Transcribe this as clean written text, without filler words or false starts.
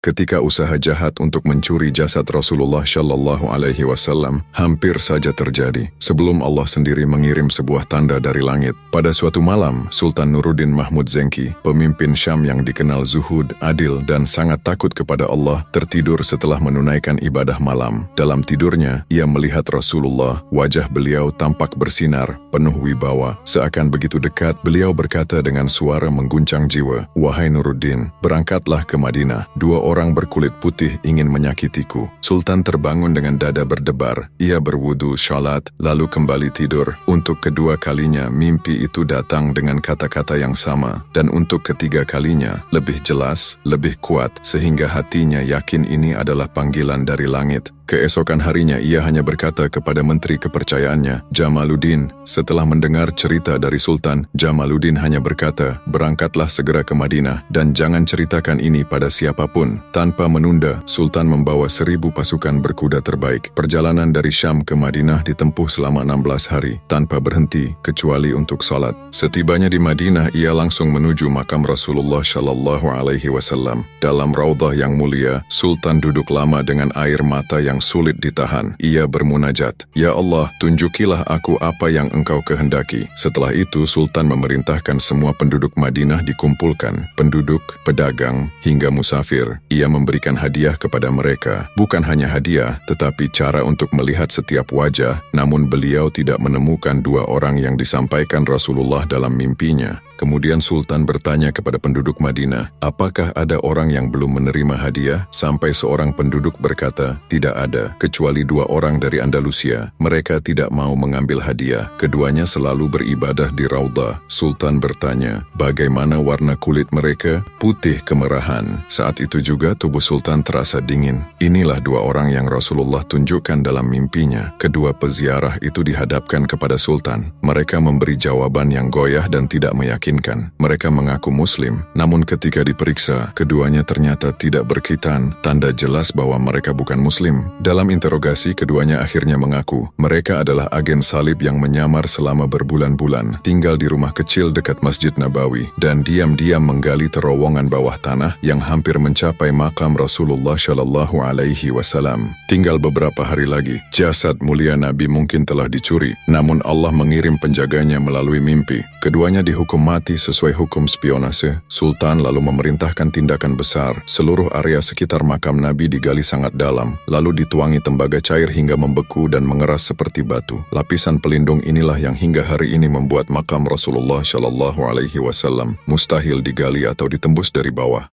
ketika usaha jahat untuk mencuri jasad Rasulullah Shallallahu Alaihi Wasallam hampir saja terjadi sebelum Allah sendiri mengirim sebuah tanda dari langit. Pada suatu malam, Sultan Nuruddin Mahmud Zengki, pemimpin Syam yang dikenal zuhud, adil, dan sangat takut kepada Allah, tertidur setelah menunaikan ibadah malam. Dalam tidurnya, ia melihat Rasulullah. Wajah beliau tampak bersinar, penuh wibawa. Seakan begitu dekat, beliau berkata dengan suara mengguncang jiwa, "Wahai Nuruddin, berangkatlah ke Madinah. Dua orang berkulit putih ingin menyakitiku." Sultan terbangun dengan dada berdebar. Ia berwudu, syalat, lalu kembali tidur. Untuk kedua kalinya, mimpi itu datang dengan kata-kata yang sama. Dan untuk ketiga kalinya, lebih jelas, lebih kuat, sehingga hatinya yakin ini adalah panggilan dari langit. Keesokan harinya ia hanya berkata kepada menteri kepercayaannya, Jamaluddin. Setelah mendengar cerita dari Sultan, Jamaluddin hanya berkata, "Berangkatlah segera ke Madinah dan jangan ceritakan ini pada siapapun." Tanpa menunda, Sultan membawa 1000 pasukan berkuda terbaik. Perjalanan dari Syam ke Madinah ditempuh selama 16 hari, tanpa berhenti kecuali untuk salat. Setibanya di Madinah, ia langsung menuju makam Rasulullah Shallallahu Alaihi Wasallam. Dalam raudhah yang mulia, Sultan duduk lama dengan air mata yang sulit ditahan. Ia bermunajat, "Ya Allah, tunjukilah aku apa yang Engkau kehendaki." Setelah itu, Sultan memerintahkan semua penduduk Madinah dikumpulkan, penduduk, pedagang, hingga musafir. Ia memberikan hadiah kepada mereka. Bukan hanya hadiah, tetapi cara untuk melihat setiap wajah, namun beliau tidak menemukan dua orang yang disampaikan Rasulullah dalam mimpinya. Kemudian Sultan bertanya kepada penduduk Madinah, apakah ada orang yang belum menerima hadiah? Sampai seorang penduduk berkata, tidak ada, kecuali 2 orang dari Andalusia. Mereka tidak mau mengambil hadiah. Keduanya selalu beribadah di raudhah. Sultan bertanya, bagaimana warna kulit mereka? Putih kemerahan. Saat itu juga tubuh Sultan terasa dingin. Inilah 2 orang yang Rasulullah tunjukkan dalam mimpinya. Kedua peziarah itu dihadapkan kepada Sultan. Mereka memberi jawaban yang goyah dan tidak meyakinkan. Mereka mengaku Muslim, namun ketika diperiksa, keduanya ternyata tidak berkhitan, tanda jelas bahwa mereka bukan Muslim. Dalam interogasi, keduanya akhirnya mengaku mereka adalah agen salib yang menyamar selama berbulan-bulan, tinggal di rumah kecil dekat Masjid Nabawi, dan diam-diam menggali terowongan bawah tanah yang hampir mencapai makam Rasulullah Shallallahu Alaihi Wasallam. Tinggal beberapa hari lagi, jasad mulia Nabi mungkin telah dicuri, namun Allah mengirim penjaganya melalui mimpi. Keduanya dihukum mati sesuai hukum spionase. Sultan lalu memerintahkan tindakan besar. Seluruh area sekitar makam Nabi digali sangat dalam, lalu dituangi tembaga cair hingga membeku dan mengeras seperti batu. Lapisan pelindung inilah yang hingga hari ini membuat makam Rasulullah Shallallahu Alaihi Wasallam mustahil digali atau ditembus dari bawah.